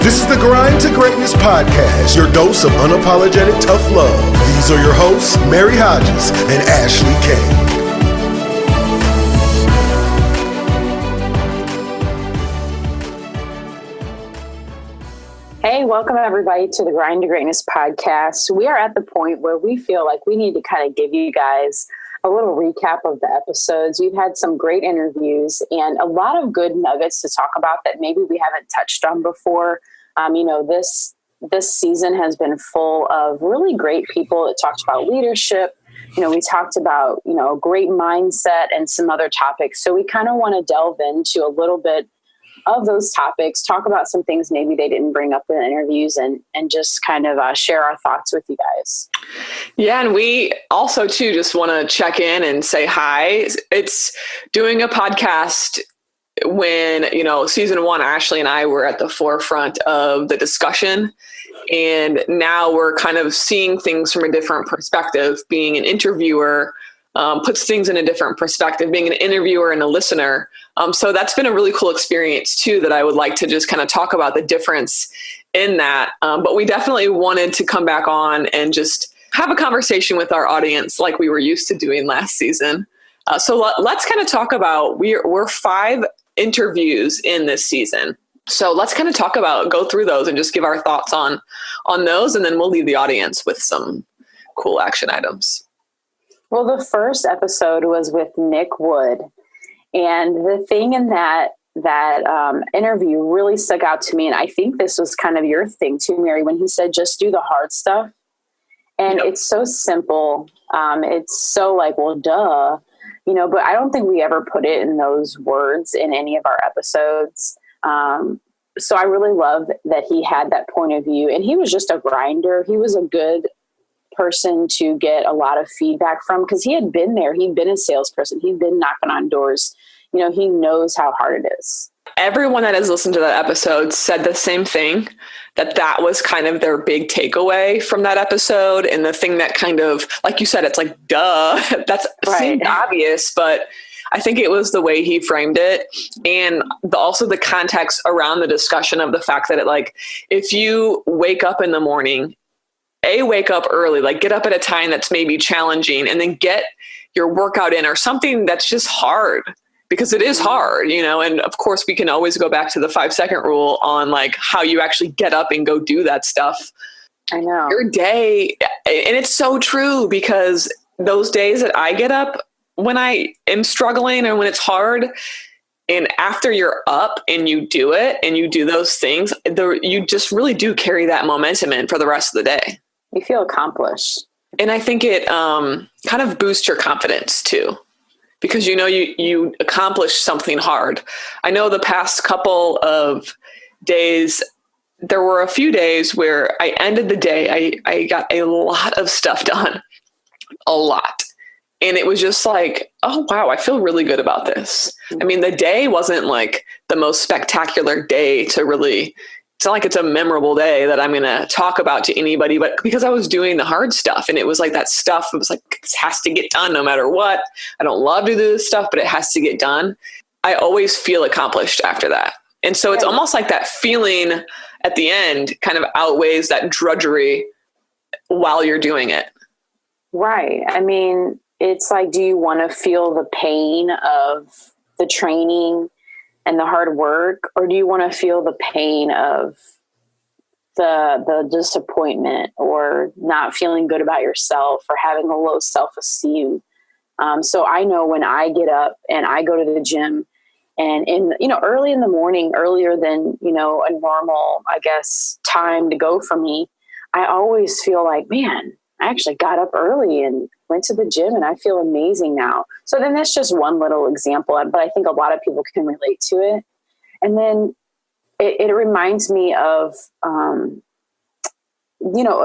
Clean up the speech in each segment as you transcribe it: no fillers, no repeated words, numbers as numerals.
This is the Grind to Greatness podcast, your dose of unapologetic tough love. These are your hosts, Mary Hodges and Ashley Kane. Hey, welcome everybody to the Grind to Greatness podcast. We are at the point where we feel like we need to kind of give you guys a little recap of the episodes. We've had some great interviews and a lot of good nuggets to talk about that maybe we haven't touched on before. This season has been full of really great people that talked about leadership. We talked about, great mindset and some other topics. So we kind of want to delve into a little bit of those topics, talk about some things maybe they didn't bring up in the interviews and just kind of share our thoughts with you guys. Yeah. And we also too, just want to check in and say hi. It's doing a podcast when, season one, Ashley and I were at the forefront of the discussion. And now we're kind of seeing things from a different perspective. Being an interviewer puts things in a different perspective, being an interviewer and a listener. So that's been a really cool experience too, that I would like to just kind of talk about the difference in that. But we definitely wanted to come back on and just have a conversation with our audience like we were used to doing last season. So let's kind of talk about, we're 5 interviews in this season. So let's kind of go through those and just give our thoughts on those. And then we'll leave the audience with some cool action items. Well, the first episode was with Nick Wood. And the thing in that interview really stuck out to me. And I think this was kind of your thing too, Mary, when he said, just do the hard stuff. And Yep. It's so simple. It's so like, well, duh. But I don't think we ever put it in those words in any of our episodes. So I really love that he had that point of view, and he was just a grinder. He was a good person to get a lot of feedback from because he had been there. He'd been a salesperson. He'd been knocking on doors. He knows how hard it is. Everyone that has listened to that episode said the same thing, that was kind of their big takeaway from that episode. And the thing that kind of, like you said, it's like, duh, that's seemed obvious, but I think it was the way he framed it. And also the context around the discussion of the fact that if you wake up in the morning, wake up early, get up at a time that's maybe challenging, and then get your workout in or something that's just hard. Because it is hard, and of course we can always go back to the 5-second rule on how you actually get up and go do that stuff. I know. Your day, and it's so true, because those days that I get up when I am struggling and when it's hard, and after you're up and you do it and you do those things, you just really do carry that momentum in for the rest of the day. You feel accomplished. And I think it kind of boosts your confidence too. Because you accomplished something hard. I know the past couple of days, there were a few days where I ended the day, I got a lot of stuff done. A lot. And it was just like, oh, wow, I feel really good about this. I mean, the day wasn't the most spectacular day to really, it's not like it's a memorable day that I'm going to talk about to anybody, but because I was doing the hard stuff, and it was that stuff, it was this has to get done no matter what. I don't love to do this stuff, but it has to get done. I always feel accomplished after that. And so it's almost like that feeling at the end kind of outweighs that drudgery while you're doing it. Right. I mean, it's do you want to feel the pain of the training and the hard work, or do you want to feel the pain of the disappointment or not feeling good about yourself or having a low self-esteem? So I know when I get up and I go to the gym and early in the morning, earlier than, a normal, I guess, time to go for me, I always feel like, man, I actually got up early and went to the gym and I feel amazing now. So then that's just one little example, but I think a lot of people can relate to it. And then it reminds me of,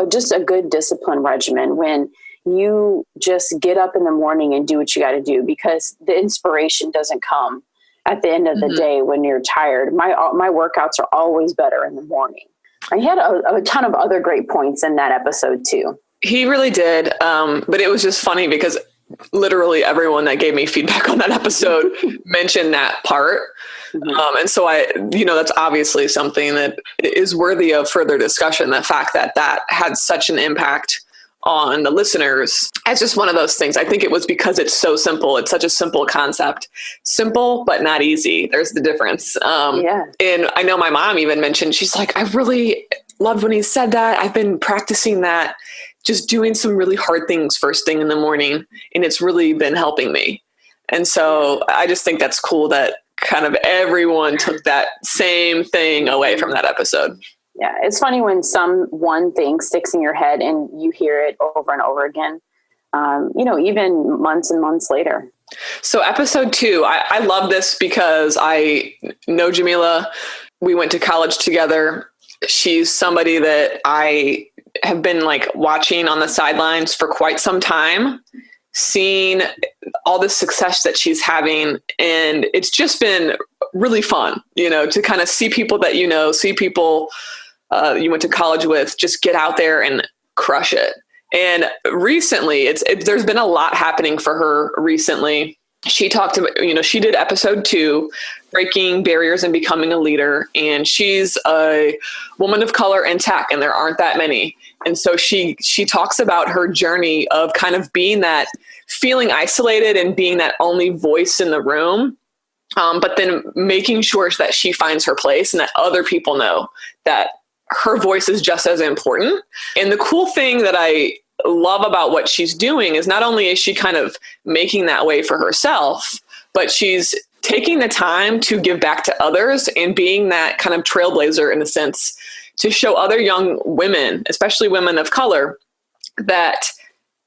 just a good discipline regimen when you just get up in the morning and do what you got to do, because the inspiration doesn't come at the end of the day when you're tired. My workouts are always better in the morning. I had a ton of other great points in that episode too. He really did. But it was just funny because literally everyone that gave me feedback on that episode mentioned that part. And so that's obviously something that is worthy of further discussion. The fact that had such an impact on the listeners. It's just one of those things. I think it was because it's so simple. It's such a simple concept. Simple, but not easy. There's the difference. And I know my mom even mentioned, she's like, I really loved when he said that. I've been practicing that, just doing some really hard things first thing in the morning. And it's really been helping me. And so I just think that's cool that kind of everyone took that same thing away from that episode. Yeah, it's funny when one thing sticks in your head and you hear it over and over again, even months and months later. So episode 2, I love this because I know Jamila. We went to college together. She's somebody that I have been like watching on the sidelines for quite some time, seeing all the success that she's having. And it's just been really fun, to kind of see people that, see people you went to college with, just get out there and crush it. And recently there's been a lot happening for her recently. She talked about, she did episode 2, breaking barriers and becoming a leader. And she's a woman of color in tech, and there aren't that many. And so she talks about her journey of kind of being that, feeling isolated and being that only voice in the room. But then making sure that she finds her place and that other people know that her voice is just as important. And the cool thing that I love about what she's doing is not only is she kind of making that way for herself, but she's taking the time to give back to others and being that kind of trailblazer in a sense to show other young women, especially women of color, that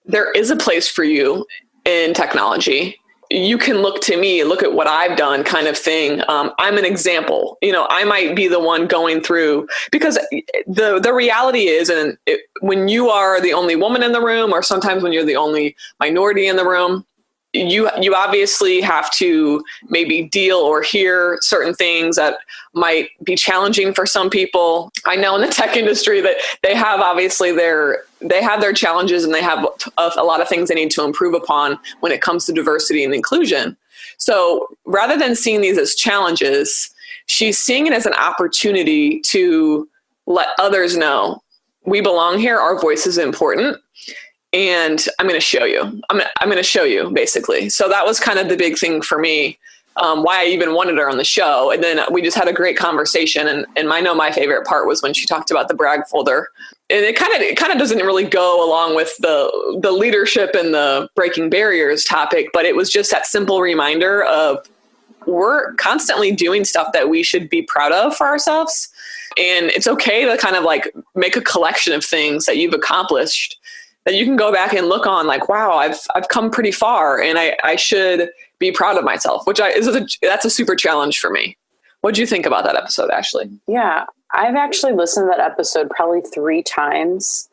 there is a place for you in technology. You can look to me, look at what I've done kind of thing. I'm an example. I might be the one going through, because the reality is, and when you are the only woman in the room, or sometimes when you're the only minority in the room, you obviously have to maybe deal or hear certain things that might be challenging for some people. I know in the tech industry that they have obviously their challenges, and they have a lot of things they need to improve upon when it comes to diversity and inclusion. So rather than seeing these as challenges, she's seeing it as an opportunity to let others know we belong here. Our voice is important. And I'm going to show you. I'm going to show you, basically. So that was kind of the big thing for me, why I even wanted her on the show. And then we just had a great conversation. And I know my favorite part was when she talked about the brag folder. And it kind of doesn't really go along with the leadership and the breaking barriers topic, but it was just that simple reminder of we're constantly doing stuff that we should be proud of for ourselves. And it's okay to kind of like make a collection of things that you've accomplished that you can go back and look on like, wow, I've come pretty far, and I should be proud of myself, that's a super challenge for me. What did you think about that episode, Ashley? Yeah, I've actually listened to that episode probably 3 times.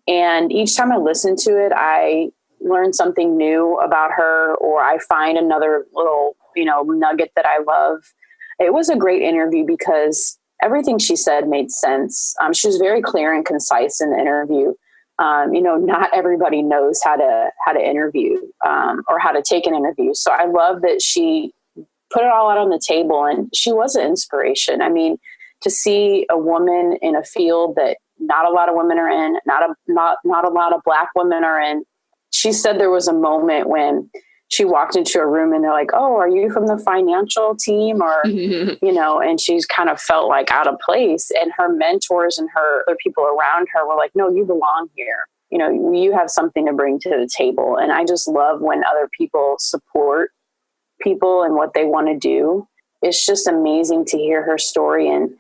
And each time I listen to it, I learn something new about her, or I find another little, nugget that I love. It was a great interview because everything she said made sense. She was very clear and concise in the interview. Not everybody knows how to interview or how to take an interview. So I love that she put it all out on the table, and she was an inspiration. I mean, to see a woman in a field that not a lot of women are in, not a lot of Black women are in. She said there was a moment when she walked into a room and they're like, "Oh, are you from the financial team?" Or, and she's kind of felt like out of place. And her mentors and her other people around her were like, "No, you belong here. You have something to bring to the table." And I just love when other people support people and what they want to do. It's just amazing to hear her story. And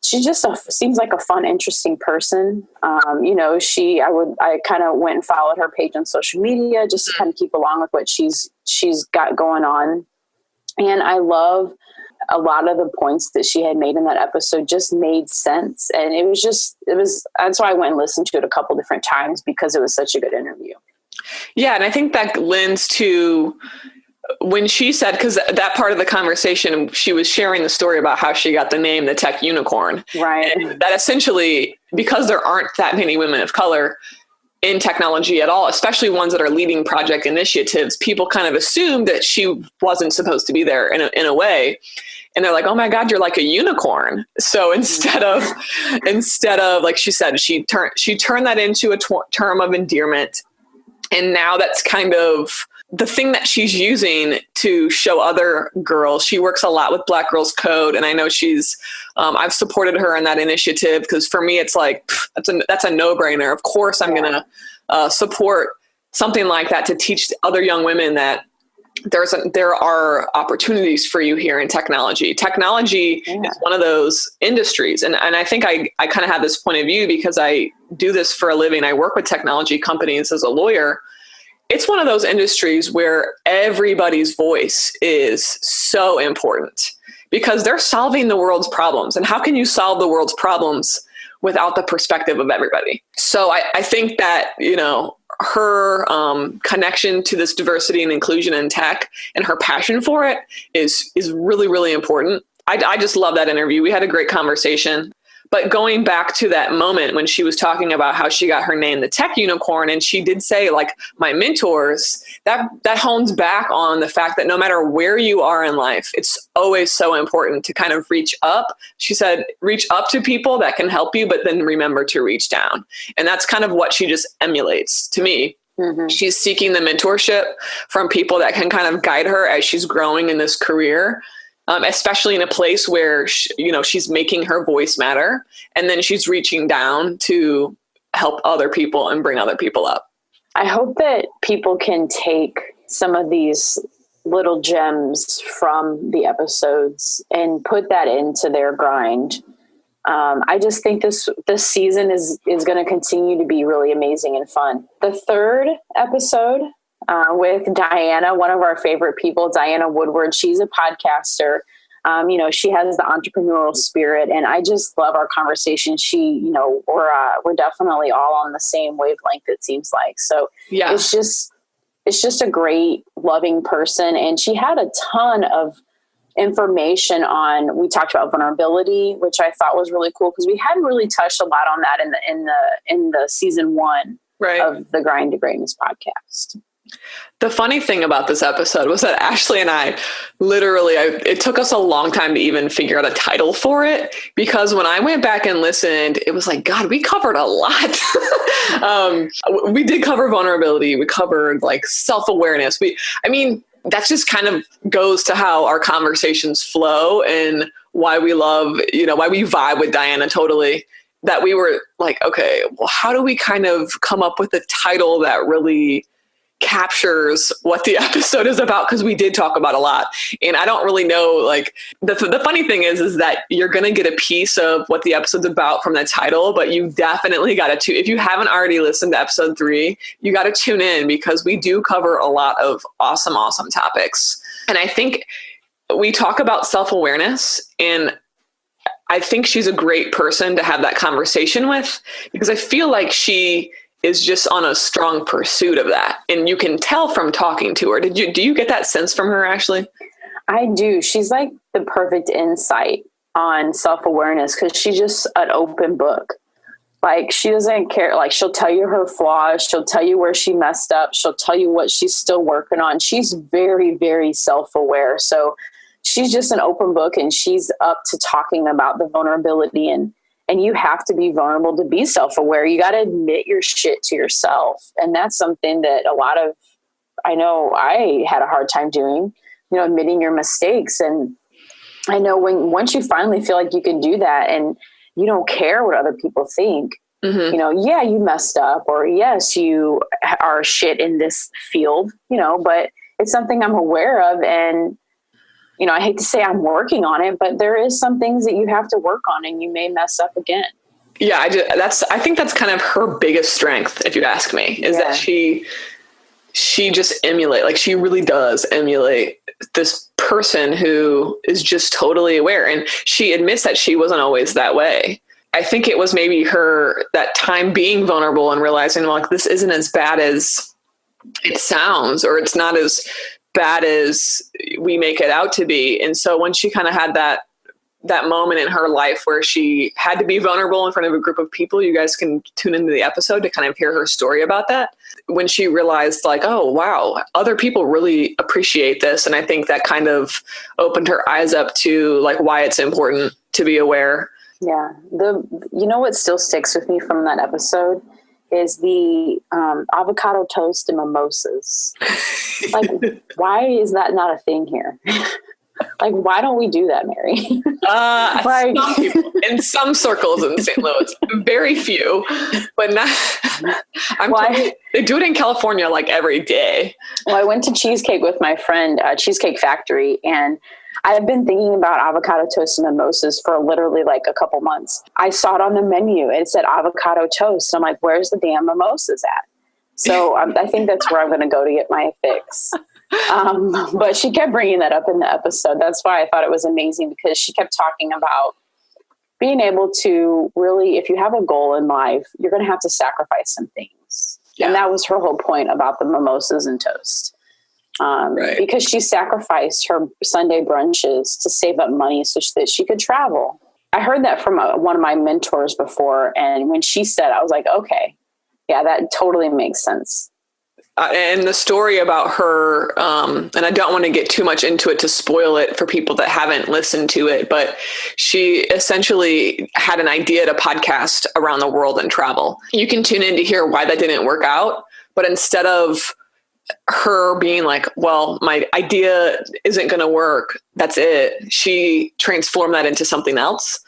she just seems like a fun, interesting person. I kind of went and followed her page on social media just to kind of keep along with what she's got going on. And I love a lot of the points that she had made in that episode just made sense. And that's why I went and listened to it a couple different times, because it was such a good interview. Yeah. And I think that lends to when she said, because that part of the conversation, she was sharing the story about how she got the name, the tech unicorn. Right. And that essentially, because there aren't that many women of color, in technology at all, especially ones that are leading project initiatives, people kind of assume that she wasn't supposed to be there in a way. And they're like, oh my God, you're like a unicorn. So instead of like she said, she turned that into a term of endearment. And now that's kind of the thing that she's using to show other girls. She works a lot with Black Girls Code. And I know I've supported her in that initiative, because for me, it's like, that's a no-brainer. Of course, I'm going to support something like that to teach other young women that there are opportunities for you here in technology. Technology is one of those industries. And I think I kind of have this point of view because I do this for a living. I work with technology companies as a lawyer. It's one of those industries where everybody's voice is so important because they're solving the world's problems. And how can you solve the world's problems without the perspective of everybody? So I think that, her connection to this diversity and inclusion in tech and her passion for it is really, really important. I just love that interview. We had a great conversation. But going back to that moment when she was talking about how she got her name, the tech unicorn, and she did say, like, my mentors, that hones back on the fact that no matter where you are in life, it's always so important to kind of reach up. She said, reach up to people that can help you, but then remember to reach down. And that's kind of what she just emulates to me. Mm-hmm. She's seeking the mentorship from people that can kind of guide her as she's growing in this career. Especially in a place where, she's making her voice matter. And then she's reaching down to help other people and bring other people up. I hope that people can take some of these little gems from the episodes and put that into their grind. I just think this season is going to continue to be really amazing and fun. The third episode, with Diana, one of our favorite people, Diana Woodward. She's a podcaster. She has the entrepreneurial spirit, and I just love our conversation. We're definitely all on the same wavelength, it seems like. So yeah, it's just a great, loving person. And she had a ton of information we talked about vulnerability, which I thought was really cool because we hadn't really touched a lot on that in the season 1 of the Grind to Greatness podcast. The funny thing about this episode was that Ashley and I it took us a long time to even figure out a title for it, because when I went back and listened, it was like, God, we covered a lot. We did cover vulnerability. We covered like self-awareness. That just kind of goes to how our conversations flow and why we love, why we vibe with Diana totally. That we were like, okay, well, how do we kind of come up with a title that really captures what the episode is about? Because we did talk about a lot, and I don't really know, like, the funny thing is that you're going to get a piece of what the episode's about from the title, but you definitely got to, if you haven't already listened to episode 3, you got to tune in, because we do cover a lot of awesome topics. And I think we talk about self-awareness, and I think she's a great person to have that conversation with, because I feel like she is just on a strong pursuit of that. And you can tell from talking to her. Do you get that sense from her, Ashley? I do. She's like the perfect insight on self-awareness, because she's just an open book. Like, she doesn't care. Like, she'll tell you her flaws. She'll tell you where she messed up. She'll tell you what she's still working on. She's very, very self-aware. So she's just an open book, and she's up to talking about the vulnerability, and you have to be vulnerable to be self-aware. You got to admit your shit to yourself. And that's something that I know I had a hard time doing, admitting your mistakes. And I know once you finally feel like you can do that and you don't care what other people think, mm-hmm. Yeah, you messed up, or yes, you are shit in this field, but it's something I'm aware of. And I hate to say I'm working on it, but there is some things that you have to work on, and you may mess up again. Yeah, I think that's kind of her biggest strength, if you ask me, is that she just she really does emulate this person who is just totally aware. And she admits that she wasn't always that way. I think it was maybe that time being vulnerable and realizing, like, this isn't as bad as it sounds, or it's not as bad as we make it out to be. And so when she kind of had that that moment in her life where she had to be vulnerable in front of a group of people. You guys can tune into the episode to kind of hear her story about that. When she realized like, oh, wow, other people really appreciate this. And I think that kind of opened her eyes up to like why it's important to be aware. Yeah. You know what still sticks with me from that episode is the avocado toast and mimosas. Like, why is that not a thing here? Like, why don't we do that, Mary? Like, some people, in some circles in St. Louis, very few, but not. They do it in California like every day. Well, I went to Cheesecake with my friend, Cheesecake Factory, and I've been thinking about avocado toast and mimosas for literally like a couple months. I saw it on the menu. It said avocado toast. I'm like, where's the damn mimosas at? So I think that's where I'm going to go to get my fix. But she kept bringing that up in the episode. That's why I thought it was amazing, because she kept talking about being able to really, if you have a goal in life, you're going to have to sacrifice some things. Yeah. And that was her whole point about the mimosas and toast. Right. Because she sacrificed her Sunday brunches to save up money so that she could travel. I heard that from one of my mentors before. And when she said, I was like, okay, yeah, that totally makes sense. And the story about her, and I don't want to get too much into it to spoil it for people that haven't listened to it, but she essentially had an idea to podcast around the world and travel. You can tune in to hear why that didn't work out. But instead of her being like, well, my idea isn't going to work, that's it, she transformed that into something else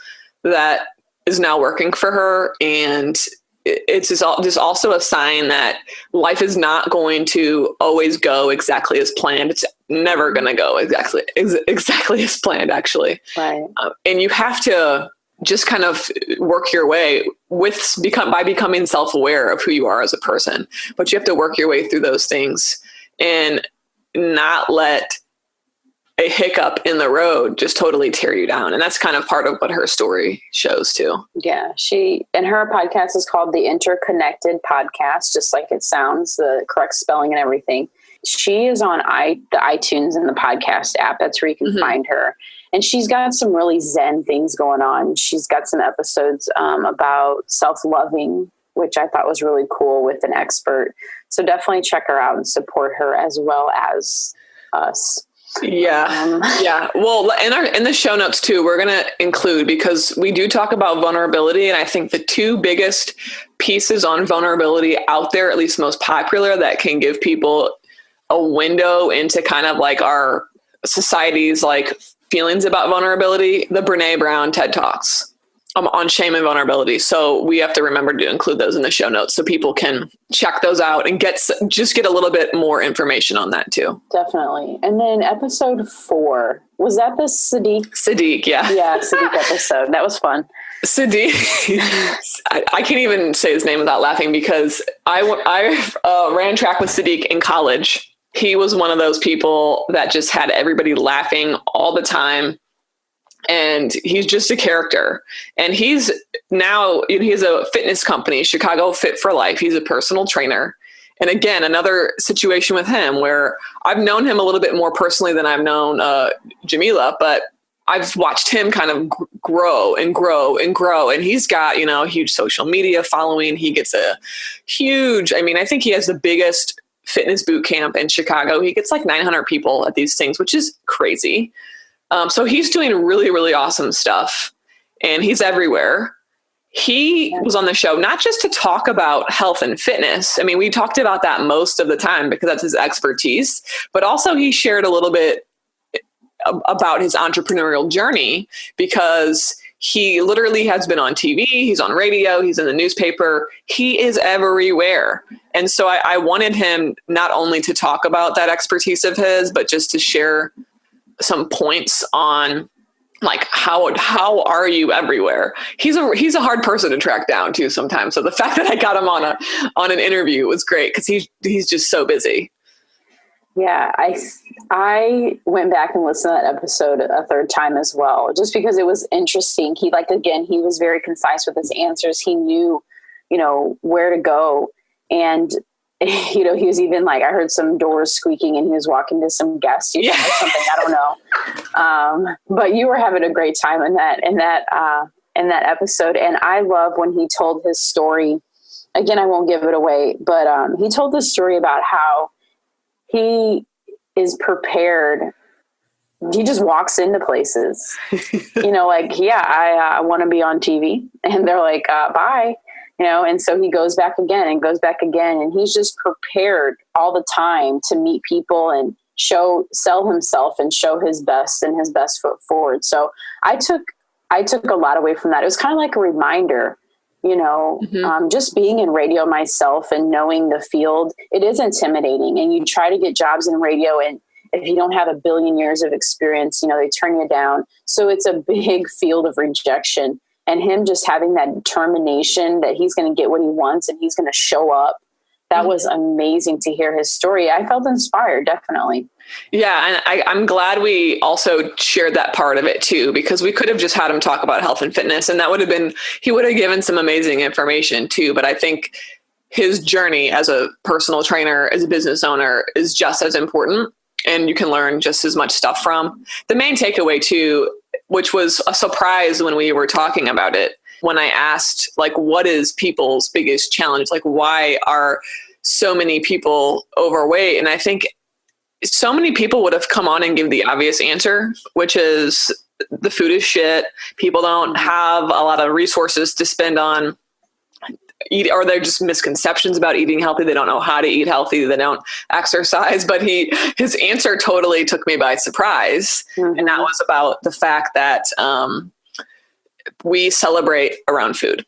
that is now working for her. And it's just also a sign that life is not going to always go exactly as planned. It's never going to go exactly as planned, actually. Right. And you have to just kind of work your way by becoming self-aware of who you are as a person. But you have to work your way through those things and not let a hiccup in the road just totally tear you down. And that's kind of part of what her story shows too. Yeah. And her podcast is called the Interconnected Podcast, just like it sounds, the correct spelling and everything. She is on the iTunes and the podcast app. That's where you can find her. And she's got some really Zen things going on. She's got some episodes about self-loving, which I thought was really cool, with an expert. So definitely check her out and support her as well as us. Yeah. Yeah. Well, in the show notes too, we're going to include, because we do talk about vulnerability. And I think the two biggest pieces on vulnerability out there, at least most popular, that can give people a window into kind of like our society's like feelings about vulnerability, the Brene Brown TED Talks on shame and vulnerability. So we have to remember to include those in the show notes so people can check those out and get a little bit more information on that too. Definitely. And then episode 4, was that the Sadiq? Sadiq, yeah. Yeah, Sadiq episode. That was fun. Sadiq, I can't even say his name without laughing, because I ran track with Sadiq in college. He was one of those people that just had everybody laughing all the time. And he's just a character. And he has a fitness company, Chicago Fit for Life. He's a personal trainer. And again, another situation with him where I've known him a little bit more personally than I've known Jamila, but I've watched him kind of grow and grow and grow. And he's got, a huge social media following. He gets I think he has the biggest fitness boot camp in Chicago. He gets like 900 people at these things, which is crazy. So he's doing really, really awesome stuff, and he's everywhere. He was on the show, not just to talk about health and fitness. I mean, we talked about that most of the time because that's his expertise, but also he shared a little bit about his entrepreneurial journey, because he literally has been on TV, he's on radio, he's in the newspaper, he is everywhere. And so I wanted him not only to talk about that expertise of his, but just to share some points on like how are you everywhere. He's a hard person to track down too sometimes. So the fact that I got him on an interview was great, because he's just so busy. Yeah, I went back and listened to that episode a third time as well, just because it was interesting. He was very concise with his answers. He knew, where to go. And you know, he was even like, I heard some doors squeaking and he was walking to some guests or something. I don't know. But you were having a great time in that episode. And I love when he told his story. Again, I won't give it away, but he told the story about how he is prepared. He just walks into places, you know, like, I want to be on TV, and they're like, bye, you know? And so he goes back again and goes back again. And he's just prepared all the time to meet people and sell himself and show his best and his best foot forward. So I took a lot away from that. It was kind of like a reminder, you know, just being in radio myself and knowing the field, it is intimidating, and you try to get jobs in radio, and if you don't have a billion years of experience, you know, they turn you down. So it's a big field of rejection, and him just having that determination that he's going to get what he wants and he's going to show up. That was amazing to hear his story. I felt inspired, definitely. Yeah. And I'm glad we also shared that part of it too, because we could have just had him talk about health and fitness, and he would have given some amazing information too. But I think his journey as a personal trainer, as a business owner, is just as important. And you can learn just as much stuff from. The main takeaway too, which was a surprise when we were talking about it, when I asked, like, what is people's biggest challenge? Like, why are so many people overweight? And I think so many people would have come on and give the obvious answer, which is the food is shit. People don't have a lot of resources to spend on eat, or they're just misconceptions about eating healthy. They don't know how to eat healthy. They don't exercise. But his answer totally took me by surprise. And that was about the fact that we celebrate around food,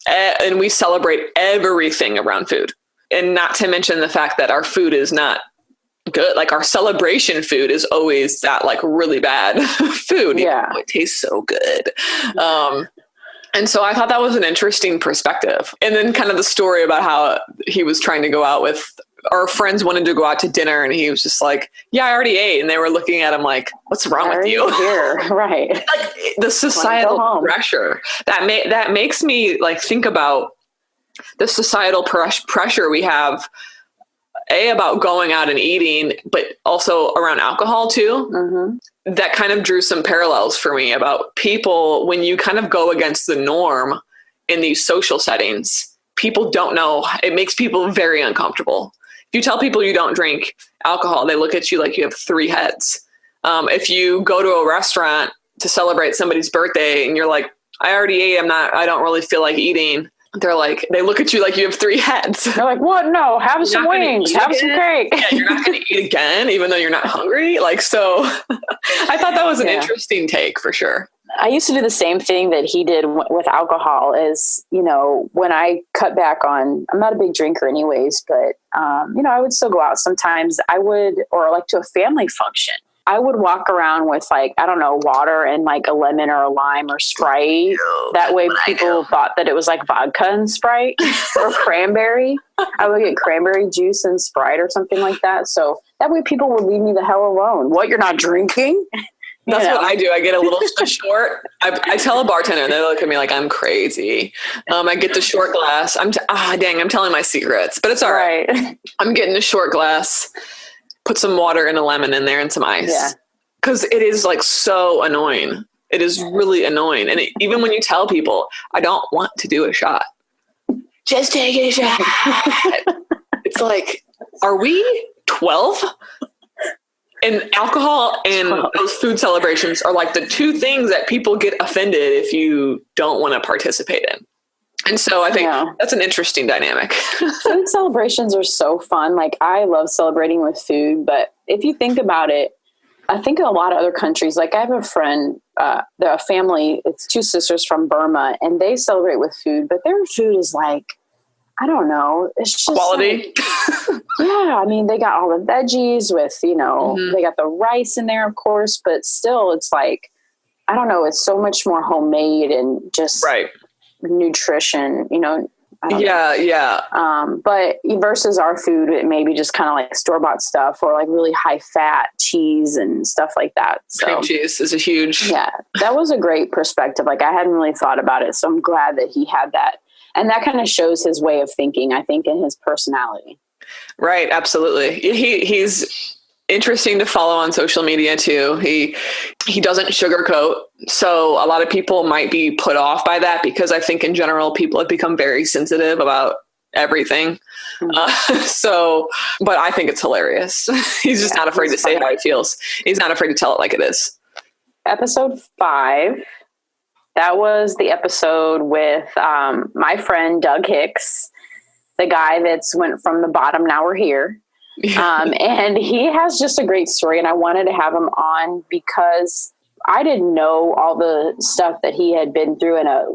and we celebrate everything around food. And not to mention the fact that our food is not good. Like, our celebration food is always that, like, really bad food. Yeah. It tastes so good. And so I thought that was an interesting perspective. And then kind of the story about how he was trying to go out with, our friends wanted to go out to dinner, and he was just like, yeah, I already ate. And they were looking at him like, what's wrong with you? Here. Right. Like, the societal pressure that makes me, like, think about the societal pressure we have, about going out and eating, but also around alcohol too. That kind of drew some parallels for me about people. When you kind of go against the norm in these social settings, people don't know. It makes people very uncomfortable. If you tell people you don't drink alcohol, they look at you like you have three heads. If you go to a restaurant to celebrate somebody's birthday and you're like, I already ate, I don't really feel like eating. They're like, they look at you like you have three heads. They're like, what? No, have some wings, have some cake. Yeah, you're not going to eat again, even though you're not hungry. Like, so I thought that was an interesting take for sure. I used to do the same thing that he did with alcohol. Is, you know, when I cut back on, I'm not a big drinker anyways, but, you know, I would still go out sometimes. Or like to a family function. I would walk around with, like, I don't know, water and like a lemon or a lime or Sprite. That way people thought that it was like vodka and Sprite or cranberry. I would get cranberry juice and Sprite or something like that. So that way people would leave me the hell alone. What, you're not drinking? That's what I do. I get a short. I tell a bartender, and they look at me like I'm crazy. I get the short glass. I'm telling my secrets, but it's all right. I'm getting a short glass. Put some water and a lemon in there and some ice. Yeah. Because it is, like, so annoying. It is really annoying. And even when you tell people, I don't want to do a shot. Just take a shot. It's like, are we 12? And alcohol and those food celebrations are like the two things that people get offended if you don't want to participate in. And so I think that's an interesting dynamic. Food celebrations are so fun. Like, I love celebrating with food, but if you think about it, I think in a lot of other countries, like, I have a friend, a family, it's two sisters from Burma, and they celebrate with food, but their food is like, I don't know. It's just quality. Like, I mean, they got all the veggies with, you know, they got the rice in there, of course, but still it's like, I don't know. It's so much more homemade and just nutrition, you know. But versus our food, it may be just kind of like store-bought stuff or like really high fat cheese and stuff like that. So, cream cheese is a huge. Yeah, that was a great perspective. Like, I hadn't really thought about it. So I'm glad that he had that. And that kind of shows his way of thinking, I think, and his personality. Right. Absolutely. He's interesting to follow on social media too. He doesn't sugarcoat. So a lot of people might be put off by that because I think in general, people have become very sensitive about everything. But I think it's hilarious. He's just not afraid to say how he feels. He's not afraid to tell it like it is. Episode 5. That was the episode with my friend Doug Hicks, the guy that's went from the bottom, now we're here. And he has just a great story, and I wanted to have him on because I didn't know all the stuff that he had been through in a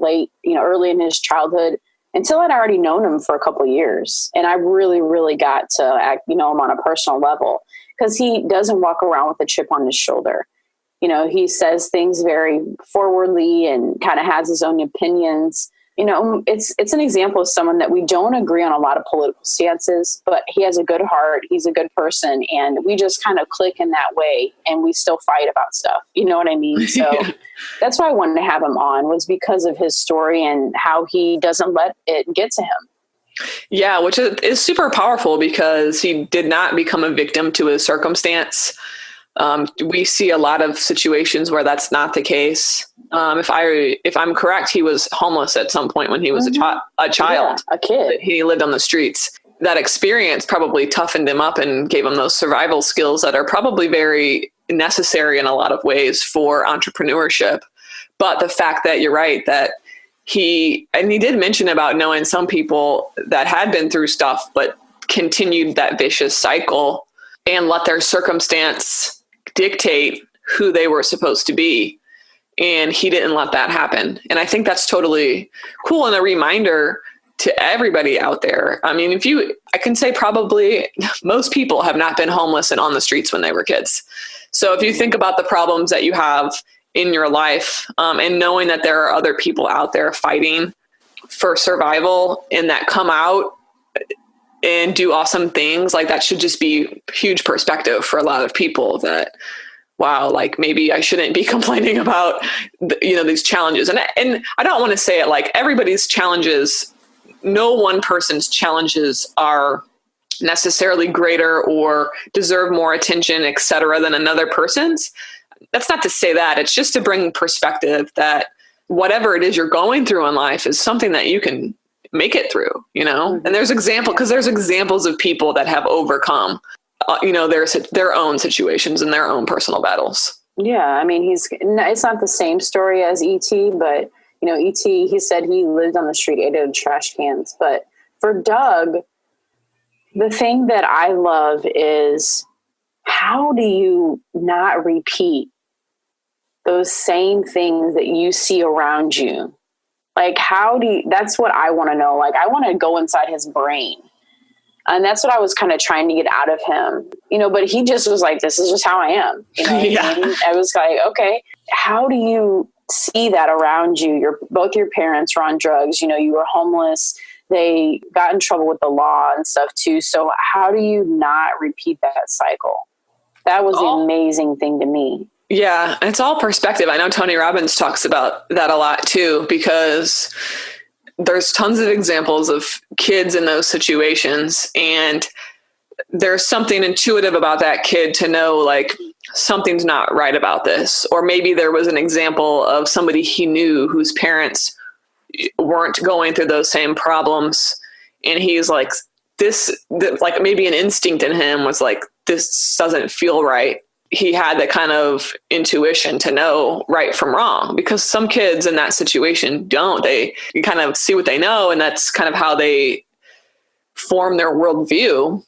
early in his childhood until I'd already known him for a couple of years. And I really, really got to know him on a personal level because he doesn't walk around with a chip on his shoulder. He says things very forwardly and kind of has his own opinions. It's an example of someone that we don't agree on a lot of political stances, but he has a good heart. He's a good person. And we just kind of click in that way and we still fight about stuff. You know what I mean? So that's why I wanted to have him on, was because of his story and how he doesn't let it get to him. Yeah, which is super powerful because he did not become a victim to his circumstance. We see a lot of situations where that's not the case. If I'm correct, he was homeless at some point when he was a child, a kid. He lived on the streets. That experience probably toughened him up and gave him those survival skills that are probably very necessary in a lot of ways for entrepreneurship. But the fact that you're right, that he did mention about knowing some people that had been through stuff, but continued that vicious cycle and let their circumstance dictate who they were supposed to be. And he didn't let that happen. And I think that's totally cool and a reminder to everybody out there. I mean, I can say probably most people have not been homeless and on the streets when they were kids. So if you think about the problems that you have in your life, and knowing that there are other people out there fighting for survival and that come out and do awesome things, like that should just be huge perspective for a lot of people that, wow, like maybe I shouldn't be complaining about, these challenges. And I don't want to say it like everybody's challenges, no one person's challenges are necessarily greater or deserve more attention, et cetera, than another person's. That's not to say that. It's just to bring perspective that whatever it is you're going through in life is something that you can make it through, and there's examples of people that have overcome, their own situations and their own personal battles. Yeah. I mean, it's not the same story as E.T., but E.T., he said he lived on the street, ate out of trash cans. But for Doug, the thing that I love is, how do you not repeat those same things that you see around you? Like, that's what I want to know. Like, I want to go inside his brain. And that's what I was kind of trying to get out of him, but he just was like, this is just how I am. I was like, okay, how do you see that around you? Both your parents were on drugs, you were homeless. They got in trouble with the law and stuff too. So how do you not repeat that cycle? That was the amazing thing to me. Yeah, it's all perspective. I know Tony Robbins talks about that a lot too, because there's tons of examples of kids in those situations, and there's something intuitive about that kid to know, like, something's not right about this. Or maybe there was an example of somebody he knew whose parents weren't going through those same problems, and he's like, like maybe an instinct in him was like, this doesn't feel right. He had that kind of intuition to know right from wrong, because some kids in that situation don't. You kind of see what they know, and that's kind of how they form their worldview.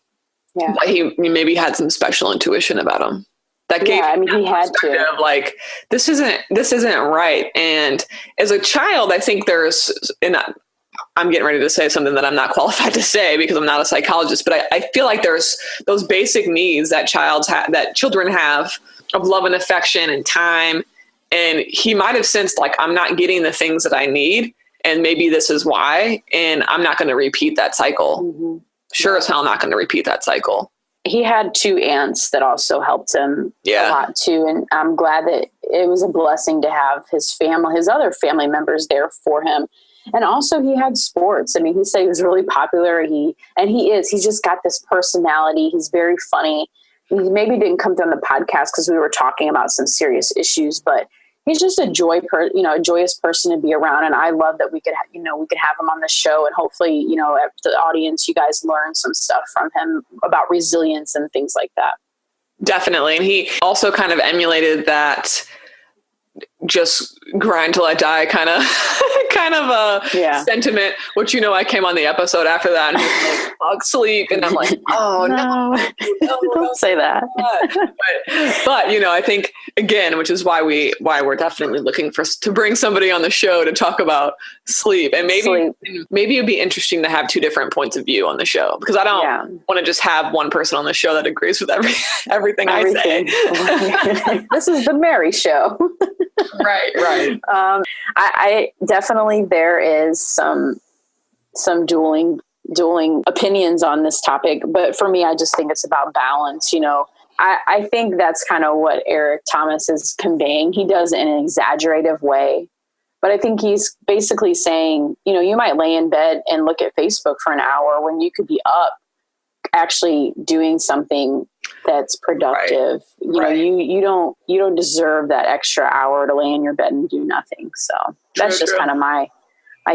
Yeah. But he maybe had some special intuition about him that gave him he had to, like, this isn't right. And as a child, I think I'm getting ready to say something that I'm not qualified to say because I'm not a psychologist, but I feel like there's those basic needs that children have of love and affection and time. And he might have sensed, like, I'm not getting the things that I need, and maybe this is why, and I'm not going to repeat that cycle. Mm-hmm. Sure as hell not going to repeat that cycle. He had 2 aunts that also helped him a lot too. And I'm glad that it was a blessing to have his other family members there for him. And also he had sports. I mean, he said he was really popular. He's just got this personality. He's very funny. He maybe didn't come on the podcast because we were talking about some serious issues, but he's just a joyous person to be around. And I love that we could have him on the show, and hopefully, at the audience, you guys learn some stuff from him about resilience and things like that. Definitely. And he also kind of emulated that just grind till I die kind of sentiment, which, I came on the episode after that and he was like, fuck sleep. And I'm like, oh no, don't say that. But I think again, which is why we're definitely looking to bring somebody on the show to talk about sleep. And maybe it'd be interesting to have two different points of view on the show, because I don't want to just have one person on the show that agrees with everything I say. This is the Mary Show. Right. I definitely, there is some dueling opinions on this topic, but for me, I just think it's about balance. I think that's kind of what Eric Thomas is conveying. He does it in an exaggerative way, but I think he's basically saying, you might lay in bed and look at Facebook for an hour when you could be up actually doing something that's productive. Right. You don't deserve that extra hour to lay in your bed and do nothing. So that's just kind of my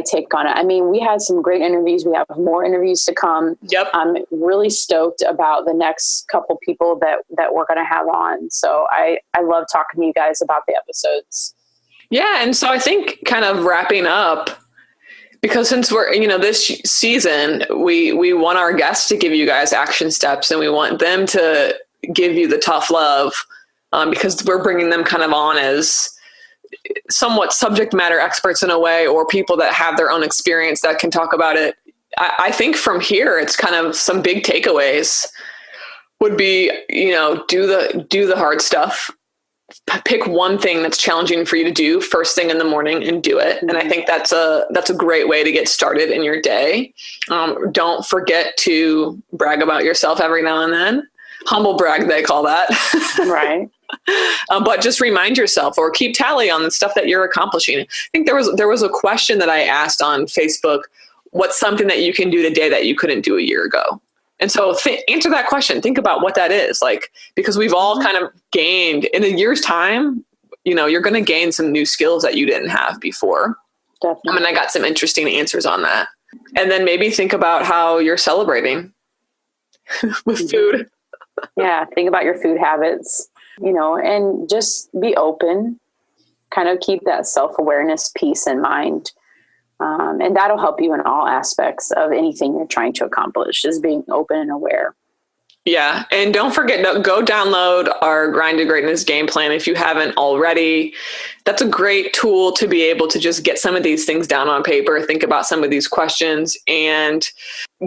take on it. I mean, we had some great interviews. We have more interviews to come. Yep. I'm really stoked about the next couple people that we're going to have on. So I love talking to you guys about the episodes. Yeah. And so I think kind of wrapping up, because since we're, this season, we want our guests to give you guys action steps, and we want them to give you the tough love, because we're bringing them kind of on as somewhat subject matter experts in a way, or people that have their own experience that can talk about it. I think from here, it's kind of some big takeaways would be, do the hard stuff. Pick one thing that's challenging for you to do first thing in the morning and do it. And I think that's a great way to get started in your day. Don't forget to brag about yourself every now and then. Humble brag, they call that. Right. But just remind yourself, or keep tally on the stuff that you're accomplishing. I think there was a question that I asked on Facebook. What's something that you can do today that you couldn't do a year ago? And so answer that question. Think about what that is, because we've all kind of gained in a year's time, you're going to gain some new skills that you didn't have before. Definitely. I got some interesting answers on that. And then maybe think about how you're celebrating with food. Yeah. Think about your food habits, and just be open, kind of keep that self-awareness piece in mind. And that'll help you in all aspects of anything you're trying to accomplish, is being open and aware. Yeah. And don't forget, go download our Grind to Greatness game plan if you haven't already. That's a great tool to be able to just get some of these things down on paper, think about some of these questions, and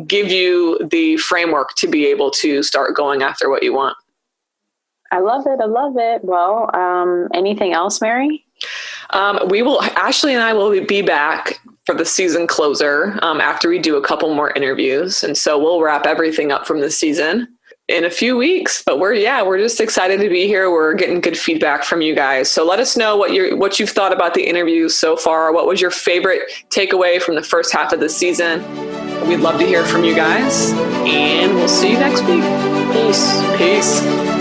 give you the framework to be able to start going after what you want. I love it. Well, anything else, Mary? Ashley and I will be back for the season closer after we do a couple more interviews. And so we'll wrap everything up from this season in a few weeks, but we're just excited to be here. We're getting good feedback from you guys. So let us know what you've thought about the interviews so far. What was your favorite takeaway from the first half of the season? We'd love to hear from you guys, and we'll see you next week. Peace.